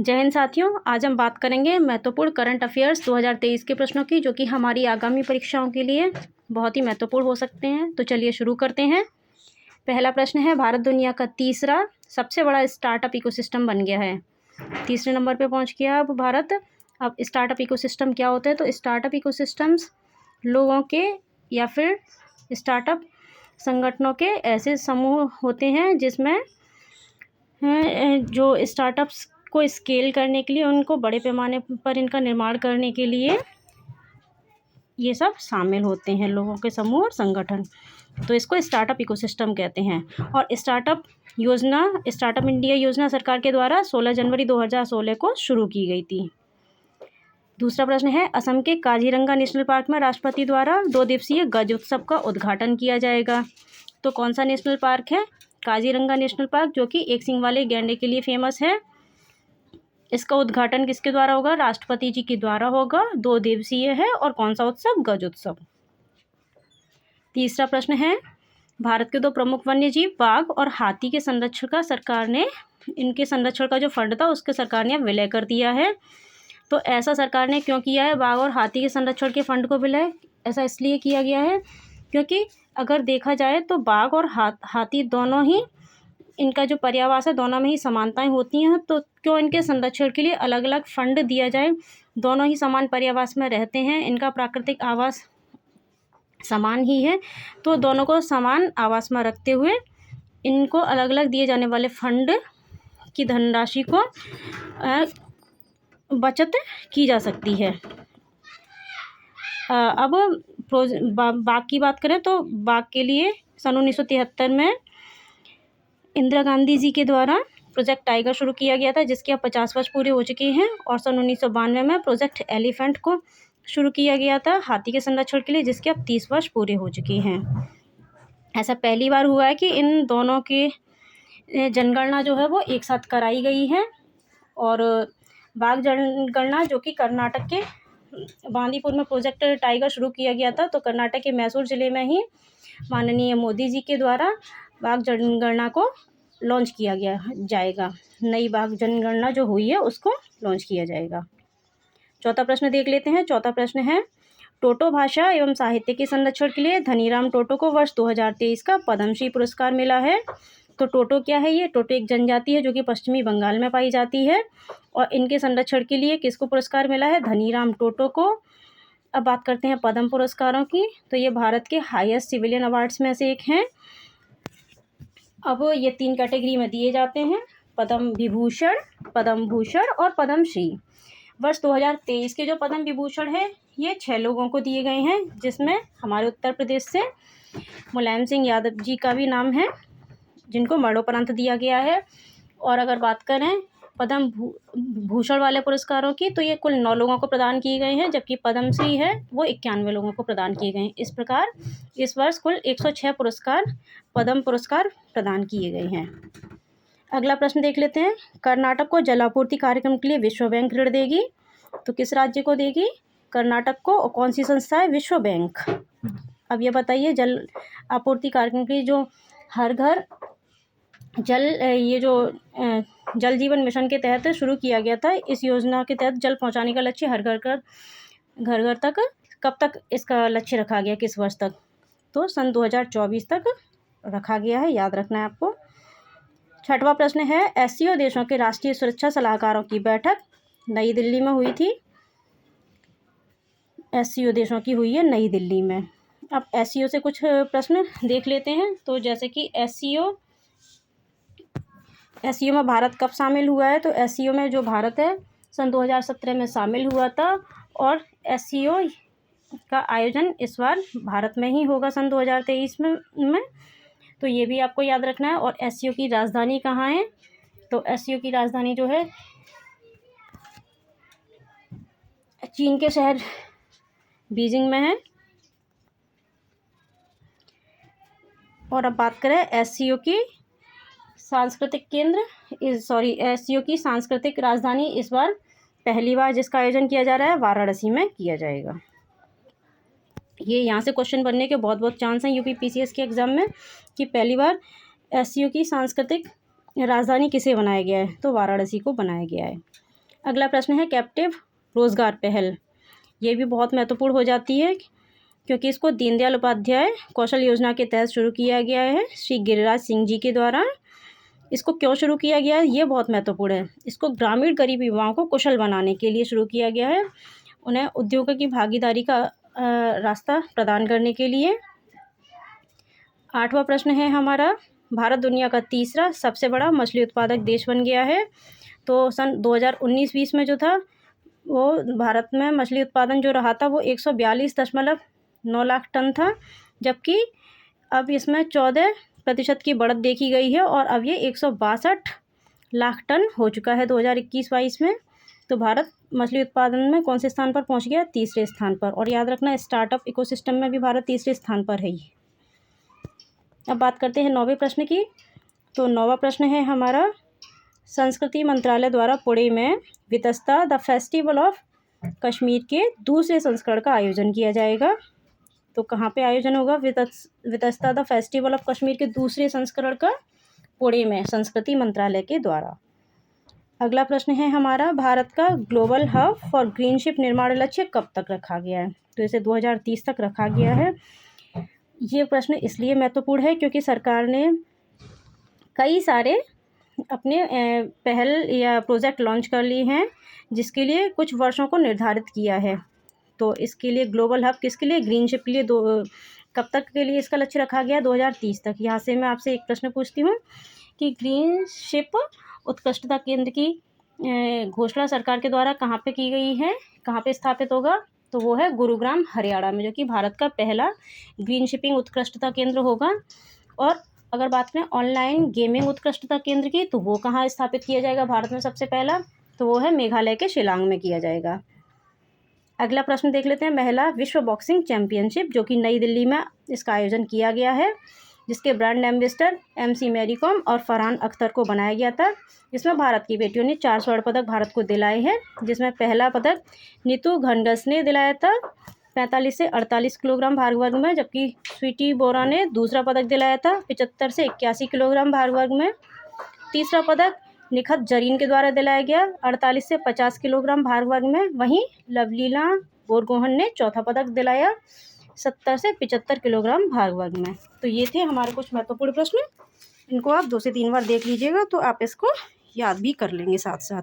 जय हिंद साथियों, आज हम बात करेंगे महत्वपूर्ण करंट अफेयर्स 2023 के प्रश्नों की, जो कि हमारी आगामी परीक्षाओं के लिए बहुत ही महत्वपूर्ण हो सकते हैं। तो चलिए शुरू करते हैं। पहला प्रश्न है, भारत दुनिया का तीसरा सबसे बड़ा स्टार्टअप इकोसिस्टम बन गया है। तीसरे नंबर पे पहुंच गया अब भारत। अब स्टार्टअप इकोसिस्टम क्या होता है? तो स्टार्टअप इकोसिस्टम्स लोगों के या फिर स्टार्टअप संगठनों के ऐसे समूह होते हैं जिसमें जो स्टार्टअप्स को स्केल करने के लिए, उनको बड़े पैमाने पर इनका निर्माण करने के लिए ये सब शामिल होते हैं, लोगों के समूह और संगठन। तो इसको स्टार्टअप इकोसिस्टम कहते हैं। और स्टार्टअप इंडिया योजना सरकार के द्वारा 16 जनवरी 2016 को शुरू की गई थी। दूसरा प्रश्न है, असम के काजीरंगा नेशनल पार्क में राष्ट्रपति द्वारा 2 दिवसीय गज उत्सव का उद्घाटन किया जाएगा। तो कौन सा नेशनल पार्क है? काजीरंगा नेशनल पार्क, जो कि एक सींग वाले गैंडे के लिए फेमस है। इसका उद्घाटन किसके द्वारा होगा? राष्ट्रपति जी के द्वारा होगा। 2 दिवसीय है। और कौन सा उत्सव? गज उत्सव। तीसरा प्रश्न है, भारत के 2 प्रमुख वन्य जीव बाघ और हाथी के संरक्षण का सरकार ने, इनके संरक्षण का जो फंड था उसके सरकार ने विलय कर दिया है। तो ऐसा सरकार ने क्यों किया है? बाघ और हाथी के संरक्षण के फंड को विलय ऐसा इसलिए किया गया है क्योंकि अगर देखा जाए तो बाघ और हाथी दोनों ही, इनका जो पर्यावास है दोनों में ही समानताएं होती हैं। तो क्यों इनके संरक्षण के लिए अलग अलग फंड दिया जाए? दोनों ही समान पर्यावास में रहते हैं, इनका प्राकृतिक आवास समान ही है। तो दोनों को समान आवास में रखते हुए इनको अलग अलग दिए जाने वाले फंड की धनराशि को बचत की जा सकती है। अब बाघ की बात करें तो बाघ के लिए सन 1973 में इंदिरा गांधी जी के द्वारा प्रोजेक्ट टाइगर शुरू किया गया था, जिसके अब 50 वर्ष पूरे हो चुके हैं। और सन 1992 में प्रोजेक्ट एलिफेंट को शुरू किया गया था हाथी के संरक्षण के लिए, जिसके अब 30 वर्ष पूरे हो चुके हैं। ऐसा पहली बार हुआ है कि इन दोनों की जनगणना जो है वो एक साथ कराई गई है। और बाघ जनगणना जो कि कर्नाटक के बांदीपुर में प्रोजेक्ट टाइगर शुरू किया गया था, तो कर्नाटक के मैसूर ज़िले में ही माननीय मोदी जी के द्वारा बाघ जनगणना को लॉन्च किया जाएगा। नई बाघ जनगणना जो हुई है उसको लॉन्च किया जाएगा। चौथा प्रश्न देख लेते हैं। चौथा प्रश्न है, टोटो भाषा एवं साहित्य के संरक्षण के लिए धनीराम टोटो को वर्ष 2023 का पद्मश्री पुरस्कार मिला है। तो टोटो क्या है? ये टोटो एक जनजाति है जो कि पश्चिमी बंगाल में पाई जाती है। और इनके संरक्षण के लिए किसको पुरस्कार मिला है? धनीराम टोटो को। अब बात करते हैं पद्म पुरस्कारों की। तो ये भारत के हाईएस्ट सिविलियन अवार्ड्स में से एक हैं। अब ये 3 कैटेगरी में दिए जाते हैं, पद्म विभूषण, पद्म भूषण और पद्मश्री। वर्ष 2023 के जो पद्म विभूषण है ये 6 लोगों को दिए गए हैं, जिसमें हमारे उत्तर प्रदेश से मुलायम सिंह यादव जी का भी नाम है, जिनको मरणोपरांत दिया गया है। और अगर बात करें पद्म भूषण वाले पुरस्कारों की, तो ये कुल 9 लोगों को प्रदान किए गए हैं, जबकि पद्मश्री है वो 91 लोगों को प्रदान किए गए हैं। इस प्रकार इस वर्ष कुल 106 पद्म पुरस्कार प्रदान किए गए हैं। अगला प्रश्न देख लेते हैं। कर्नाटक को जल आपूर्ति कार्यक्रम के लिए विश्व बैंक ऋण देगी। तो किस राज्य को देगी? कर्नाटक को। और कौन सी संस्था है? विश्व बैंक। अब ये बताइए, जल आपूर्ति कार्यक्रम के लिए जो हर घर जल, ये जो जल जीवन मिशन के तहत शुरू किया गया था, इस योजना के तहत जल पहुंचाने का लक्ष्य हर घर तक, कब तक इसका लक्ष्य रखा गया, किस वर्ष तक? तो सन 2024 तक रखा गया है, याद रखना है आपको। छठवां प्रश्न है, एससीओ देशों के राष्ट्रीय सुरक्षा सलाहकारों की बैठक नई दिल्ली में हुई थी। एससीओ देशों की हुई है नई दिल्ली में। अब एससीओ से कुछ प्रश्न देख लेते हैं। तो जैसे कि एससीओ में भारत कब शामिल हुआ है? तो एससीओ में जो भारत है सन 2017 में शामिल हुआ था। और एससीओ का आयोजन इस बार भारत में ही होगा सन 2023 में। तो ये भी आपको याद रखना है। और एससीओ की राजधानी कहाँ है? तो एससीओ की राजधानी जो है चीन के शहर बीजिंग में है। और अब बात करें एससीओ की एससीओ की सांस्कृतिक राजधानी, इस बार पहली बार जिसका आयोजन किया जा रहा है वाराणसी में किया जाएगा। ये यहाँ से क्वेश्चन बनने के बहुत बहुत चांस हैं यूपीपीसीएस के एग्ज़ाम में, कि पहली बार एससीओ की सांस्कृतिक राजधानी किसे बनाया गया है? तो वाराणसी को बनाया गया है। अगला प्रश्न है कैप्टिव रोजगार पहल। ये भी बहुत महत्वपूर्ण हो जाती है क्योंकि इसको दीनदयाल उपाध्याय कौशल योजना के तहत शुरू किया गया है श्री गिरिराज सिंह जी के द्वारा। इसको क्यों शुरू किया गया है ये बहुत महत्वपूर्ण है। इसको ग्रामीण गरीब युवाओं को कुशल बनाने के लिए शुरू किया गया है, उन्हें उद्योगों की भागीदारी का रास्ता प्रदान करने के लिए। 8वां प्रश्न है हमारा, भारत दुनिया का तीसरा सबसे बड़ा मछली उत्पादक देश बन गया है। तो सन 2019-20 में जो था वो भारत में मछली उत्पादन जो रहा था वो 142.9 लाख टन था, जबकि अब इसमें 14% की बढ़त देखी गई है और अब ये 162 लाख टन हो चुका है 2021-22 में। तो भारत मछली उत्पादन में कौन से स्थान पर पहुंच गया? तीसरे स्थान पर। और याद रखना स्टार्टअप इकोसिस्टम में भी भारत तीसरे स्थान पर है। अब बात करते हैं 9वें प्रश्न की। तो 9वां प्रश्न है हमारा, संस्कृति मंत्रालय द्वारा पुणे में Vitasta the festival of Kashmir के दूसरे संस्करण का आयोजन किया जाएगा। तो कहाँ पे आयोजन होगा Vitasta the festival of Kashmir के दूसरे संस्करण का? पुणे में, संस्कृति मंत्रालय के द्वारा। अगला प्रश्न है हमारा, भारत का global hub for green ship निर्माण लक्ष्य कब तक रखा गया है? तो इसे 2030 तक रखा गया है। ये प्रश्न इसलिए महत्वपूर्ण है क्योंकि सरकार ने कई सारे अपने पहल या प्रोजेक्ट लॉन्च कर लिए हैं जिसके लिए कुछ वर्षों को निर्धारित किया है। तो इसके लिए ग्लोबल हब किसके लिए? ग्रीन शिप के लिए कब तक के लिए इसका लक्ष्य रखा गया? 2030 तक। यहाँ से मैं आपसे एक प्रश्न पूछती हूँ कि ग्रीन शिप उत्कृष्टता केंद्र की घोषणा सरकार के द्वारा कहाँ पे की गई है, कहाँ पे स्थापित होगा? तो वो है गुरुग्राम हरियाणा में, जो कि भारत का पहला ग्रीन शिपिंग उत्कृष्टता केंद्र होगा। और अगर बात करें ऑनलाइन गेमिंग उत्कृष्टता केंद्र की, तो वो कहाँ स्थापित किया जाएगा भारत में सबसे पहला? तो वो है मेघालय के शिलांग में किया जाएगा। अगला प्रश्न देख लेते हैं, महिला विश्व बॉक्सिंग चैंपियनशिप, जो कि नई दिल्ली में इसका आयोजन किया गया है, जिसके brand ambassador MC Mary Kom और फरहान अख्तर को बनाया गया था। जिसमें भारत की बेटियों ने 4 स्वर्ण पदक भारत को दिलाए हैं, जिसमें पहला पदक नीतू घनघस ने दिलाया था 45 से 48 किलोग्राम भार वर्ग में, जबकि स्वीटी बोरा ने दूसरा पदक दिलाया था 75 से 81 किलोग्राम भार वर्ग में। तीसरा पदक निखत जरीन के द्वारा दिलाया गया 48 से 50 किलोग्राम भार वर्ग में। वहीं लवलीना बोरगोहन ने चौथा पदक दिलाया 70 से 75 किलोग्राम भार वर्ग में। तो ये थे हमारे कुछ महत्वपूर्ण प्रश्न। इनको आप 2 से 3 बार देख लीजिएगा तो आप इसको याद भी कर लेंगे साथ साथ।